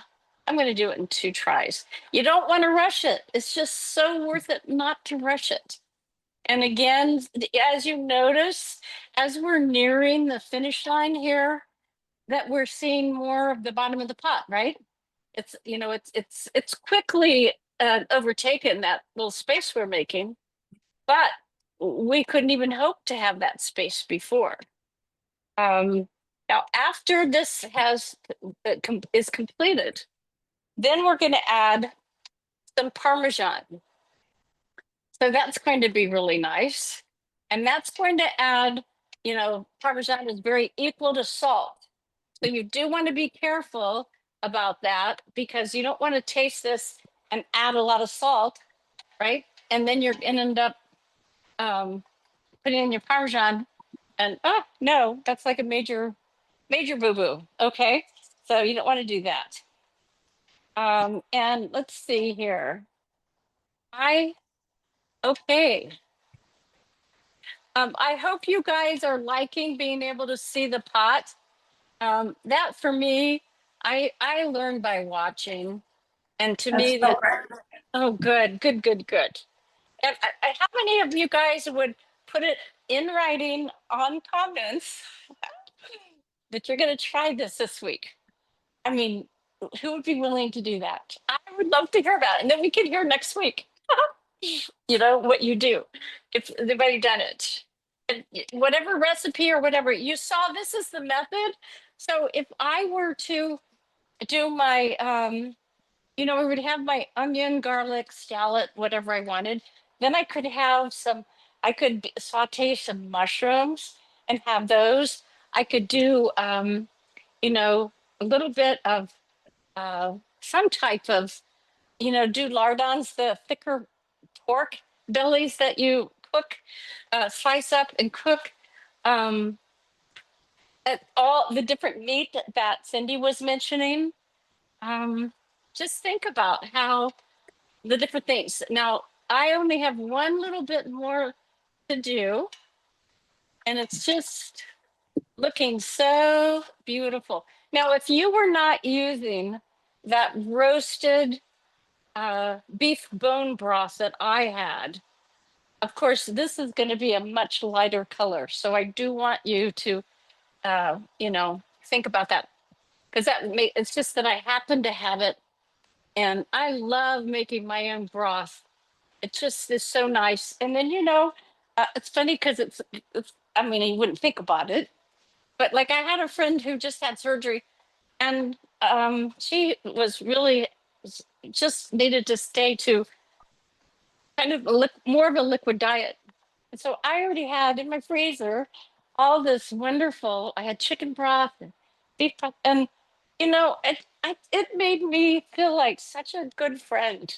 I'm going to do it in two tries. You don't want to rush it. It's just so worth it not to rush it. And again, as you notice, as we're nearing the finish line here, that we're seeing more of the bottom of the pot, right? It's, you know, it's quickly overtaken that little space we're making, but we couldn't even hope to have that space before. Now, after this is completed, then we're going to add some Parmesan. So that's going to be really nice. And that's going to add, you know, Parmesan is very equal to salt. So you do want to be careful about that because you don't want to taste this and add a lot of salt, right? And then you're going to end up putting in your Parmesan and, oh, no, that's like a major boo-boo. Okay. So you don't want to do that. And let's see here. Okay. I hope you guys are liking being able to see the pot. That for me, I learned by watching, and to That's me so that, great. oh, good. And how many of you guys would put it in writing on comments that you're going to try this week? I mean, who would be willing to do that? I would love to hear about it, and then we can hear next week. You know what you do if they've already done it, and whatever recipe or whatever you saw. This is the method. So if I were to do my, you know, I would have my onion, garlic, shallot, whatever I wanted. Then I could have some. I could saute some mushrooms and have those. I could do, you know, a little bit of some type of, you know, do lardons, the thicker pork bellies that you cook, slice up and cook. Um, all the different meat that Cindy was mentioning. Um, just think about how the different things. Now, I only have one little bit more to do, and it's just Looking so beautiful. Now, if you were not using that roasted beef bone broth that I had, of course, this is going to be a much lighter color. So I do want you to, think about that, because it's just that I happen to have it, and I love making my own broth. It just is so nice. And then it's funny because it's. I mean, you wouldn't think about it, but like I had a friend who just had surgery, and she was really just needed to stay to kind of more of a liquid diet. And so I already had in my freezer all this wonderful. I had chicken broth and beef broth, and it made me feel like such a good friend.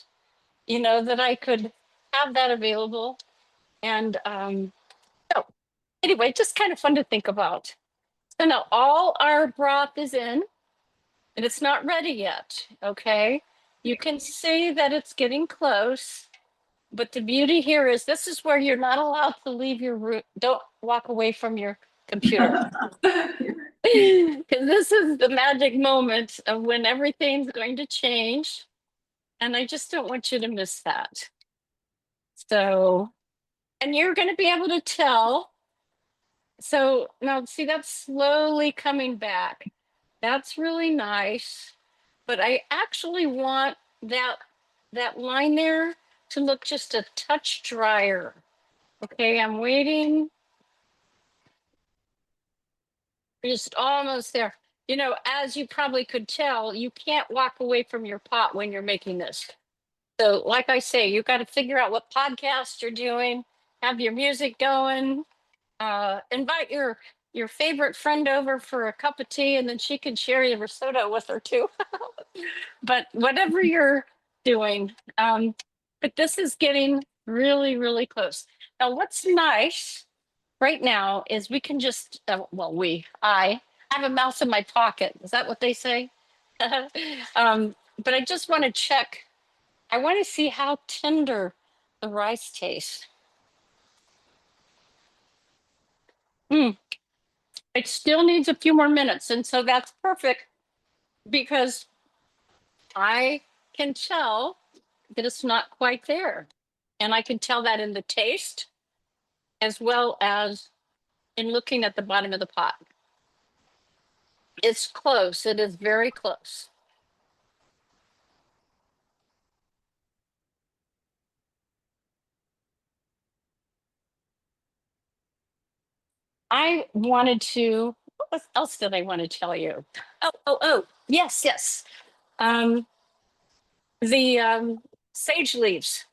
That I could have that available, and so anyway, just kind of fun to think about. So now all our broth is in, and it's not ready yet. Okay, you can see that it's getting close. But the beauty here is this is where you're not allowed to leave your room. Don't walk away from your computer. Because this is the magic moment of when everything's going to change. And I just don't want you to miss that. So, and you're going to be able to tell. So now see, that's slowly coming back. That's really nice. But I actually want that line there to look just a touch drier. Okay, I'm waiting. We're just almost there. As you probably could tell, you can't walk away from your pot when you're making this. So, like I say, you got to figure out what podcast you're doing, have your music going, invite your favorite friend over for a cup of tea, and then she can share your risotto with her too. But whatever you're doing, but this is getting really, really close. Now, what's nice right now is we can just, I have a mouse in my pocket. Is that what they say? But I just want to check. I want to see how tender the rice tastes. It still needs a few more minutes. And so that's perfect because I can tell that it's not quite there. And I can tell that in the taste as well as in looking at the bottom of the pot. It's close. It is very close. I wanted to, what else did I want to tell you? Oh, yes. The sage leaves.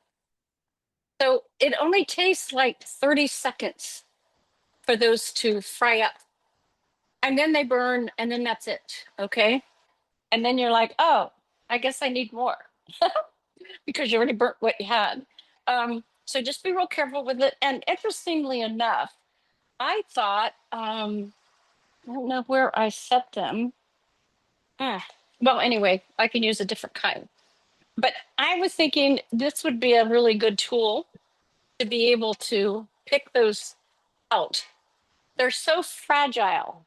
So it only takes like 30 seconds for those to fry up. And then they burn, and then that's it. Okay. And then you're like, oh, I guess I need more because you already burnt what you had. So just be real careful with it. And interestingly enough, I thought, I don't know where I set them. Well, anyway, I can use a different kind. But I was thinking this would be a really good tool to be able to pick those out. They're so fragile.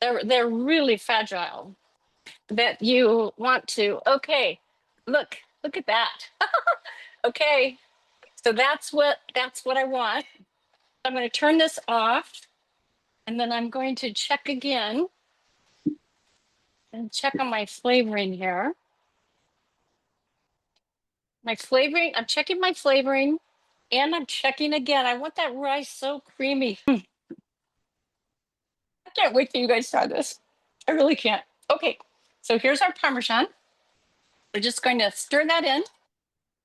They're really fragile that you want to, okay, look at that. Okay. So that's what I want. I'm going to turn this off, and then I'm going to check again and check on my flavoring here. My flavoring, I'm checking my flavoring, and I'm checking again. I want that rice so creamy. I can't wait till you guys try this. I really can't. Okay, so here's our Parmesan. We're just going to stir that in.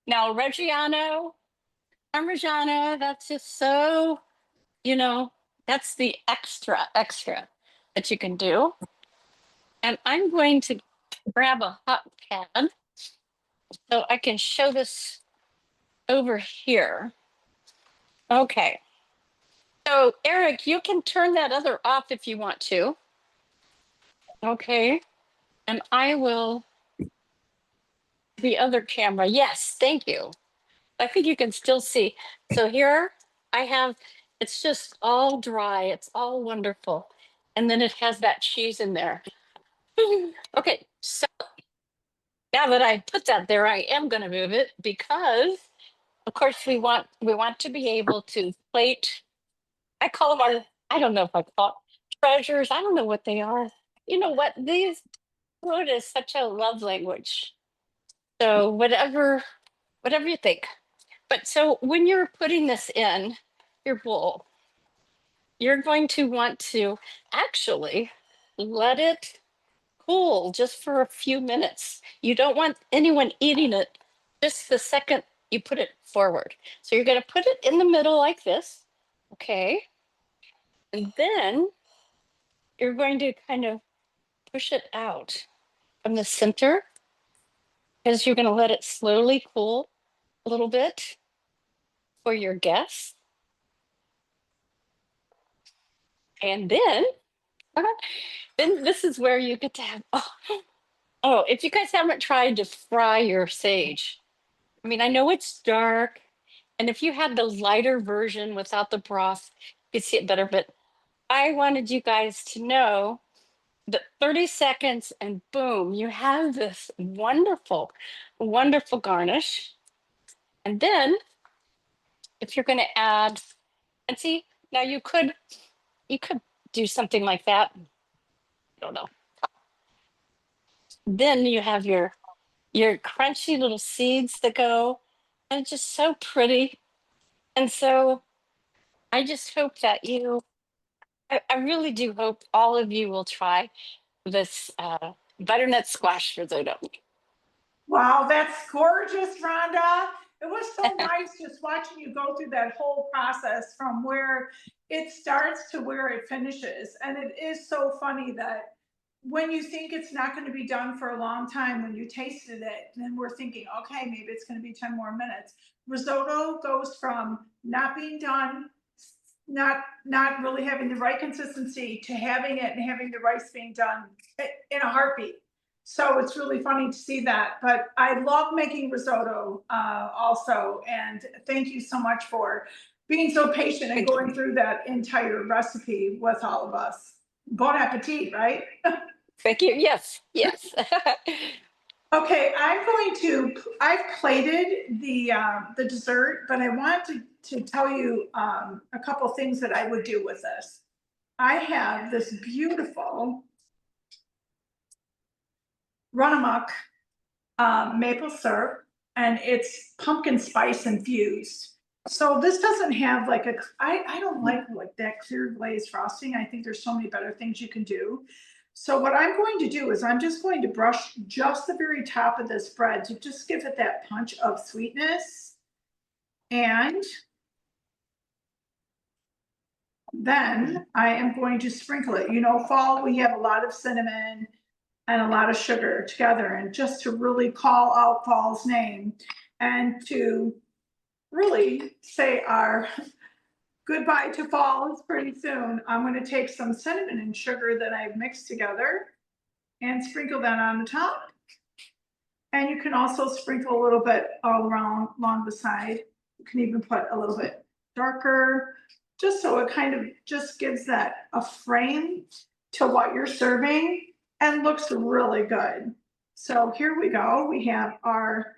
Now, Reggiano, Parmigiano, that's just so, that's the extra that you can do. And I'm going to grab a hot pad so I can show this over here. Okay. So Eric, you can turn that other off if you want to. Okay. And I will, the other camera. Yes, thank you. I think you can still see. So here I have, it's just all dry. It's all wonderful. and then it has that cheese in there. Okay, so now that I put that there, I am going to move it because, of course, we want to be able to plate. I call them our. I don't know if I call it treasures. I don't know what they are. You know what? These food is such a love language. So whatever you think. But so when you're putting this in your bowl, you're going to want to actually let it cool just for a few minutes. You don't want anyone eating it just the second you put it forward. So you're going to put it in the middle like this. Okay. And then you're going to kind of push it out from the center because you're going to let it slowly cool a little bit for your guests. And then this is where you get to have, if you guys haven't tried to fry your sage, I mean, I know it's dark, and if you had the lighter version without the broth, you'd see it better, but I wanted you guys to know that 30 seconds and boom, you have this wonderful, wonderful garnish. And then if you're going to add, and see, now you could do something like that. I don't know. Then you have your crunchy little seeds that go, and it's just so pretty. And so I just hope that I really do hope all of you will try this butternut squash risotto. Wow, that's gorgeous, Rhonda. It was so nice just watching you go through that whole process from where it starts to where it finishes. And it is so funny that when you think it's not going to be done for a long time, when you tasted it, then we're thinking, okay, maybe it's going to be 10 more minutes. Risotto goes from not being done, not really having the right consistency, to having it and having the rice being done in a heartbeat. So it's really funny to see that. But I love making risotto also. And thank you so much for being so patient and going through that entire recipe with all of us. Bon appetit, right? Thank you. Yes, yes. Okay, I've plated the dessert, but I want to tell you a couple things that I would do with this. I have this beautiful run amok maple syrup, and it's pumpkin spice infused. So this doesn't have like I don't like that clear glaze frosting. I think there's so many better things you can do. So what I'm going to do is I'm just going to brush just the very top of this bread to just give it that punch of sweetness. And then I am going to sprinkle it. You know, fall, we have a lot of cinnamon and a lot of sugar together. And just to really call out fall's name and to really say our goodbye to fall is pretty soon, I'm going to take some cinnamon and sugar that I've mixed together and sprinkle that on the top. And you can also sprinkle a little bit all around along the side. You can even put a little bit darker, just so it kind of just gives that a frame to what you're serving and looks really good. So here we go. We have our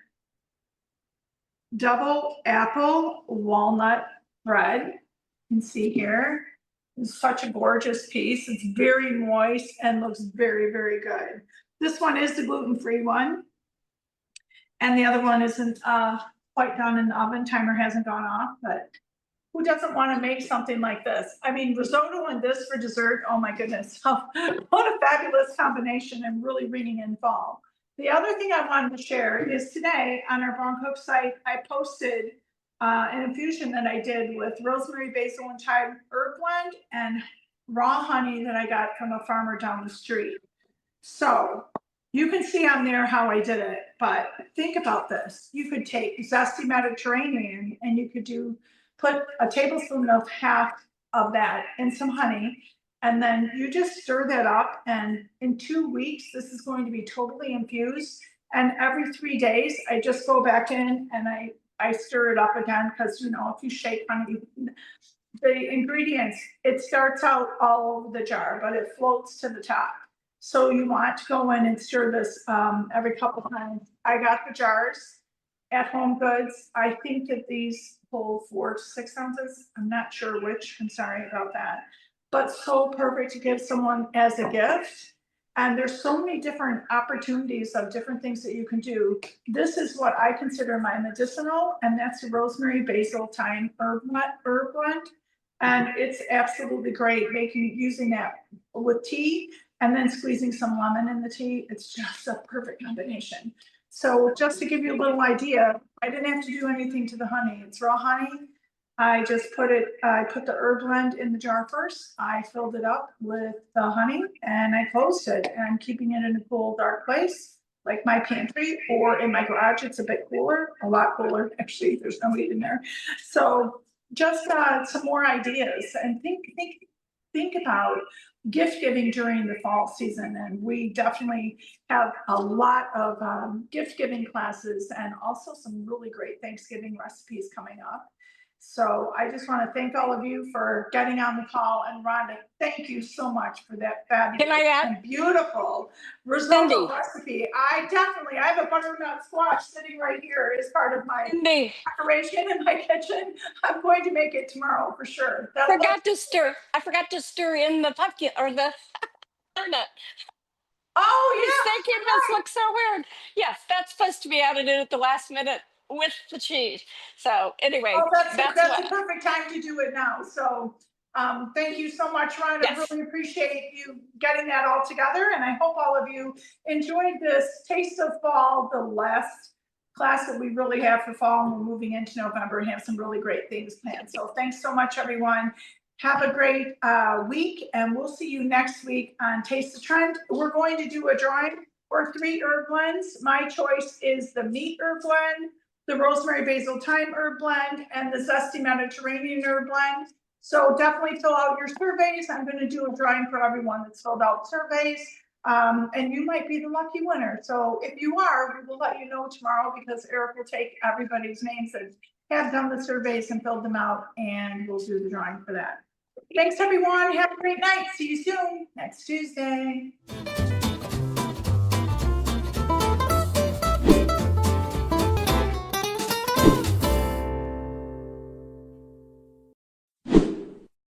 double apple walnut bread. You can see here, it's such a gorgeous piece. It's very moist and looks very, very good. This one is the gluten-free one. And the other one isn't quite done in the oven. Timer hasn't gone off, but who doesn't want to make something like this? I mean, risotto and this for dessert, oh my goodness. What a fabulous combination, and really ringing in fall. The other thing I wanted to share is today on our Brown Cook site, I posted an infusion that I did with rosemary, basil, and thyme herb blend and raw honey that I got from a farmer down the street. So you can see on there how I did it, but think about this. You could take zesty Mediterranean and you could put a tablespoon of half of that in some honey, and then you just stir that up, and in 2 weeks, this is going to be totally infused. And every 3 days, I just go back in and I stir it up again, because, you know, if you shake honey, the ingredients, it starts out all over the jar, but it floats to the top. So you want to go in and stir this every couple times. I got the jars at Home Goods. I think that these hold 4 to 6 ounces. I'm not sure which. I'm sorry about that. But so perfect to give someone as a gift. And there's so many different opportunities of different things that you can do. This is what I consider my medicinal, and that's the rosemary, basil, thyme, herb blend. And it's absolutely great using that with tea and then squeezing some lemon in the tea. It's just a perfect combination. So just to give you a little idea, I didn't have to do anything to the honey. It's raw honey. I put the herb blend in the jar first. I filled it up with the honey and I closed it, and I'm keeping it in a cool, dark place, like my pantry or in my garage. It's a bit cooler, a lot cooler. Actually, there's no heat in there. So just some more ideas, and think about gift giving during the fall season. And we definitely have a lot of gift giving classes and also some really great Thanksgiving recipes coming up. So I just want to thank all of you for getting on the call. And Rhonda, thank you so much for that fabulous and beautiful risotto Cindy. recipe. I have a butternut squash sitting right here as part of my Cindy, decoration in my kitchen. I'm going to make it tomorrow for sure. I forgot to stir in the pumpkin or the butternut. Oh I was yeah. thinking this looks so weird. Yes, that's supposed to be added in at the last minute with the cheese. So anyway, Oh, that's what. the perfect time to do it now. So thank you so much, Rhonda. I Yes. really appreciate you getting that all together. And I hope all of you enjoyed this Taste of Fall, the last class that we really have for fall. And we're moving into November and have some really great things planned. So thanks so much, everyone. Have a great week, and we'll see you next week on Taste the Trend. We're going to do a drawing for 3 herb blends. My choice is the meat herb blend, the rosemary, basil, thyme herb blend, and the zesty Mediterranean herb blend. So definitely fill out your surveys. I'm going to do a drawing for everyone that's filled out surveys. And you might be the lucky winner. So if you are, we will let you know tomorrow, because Eric will take everybody's names that have done the surveys and filled them out, and we'll do the drawing for that. Thanks, everyone. Have a great night. See you soon next Tuesday.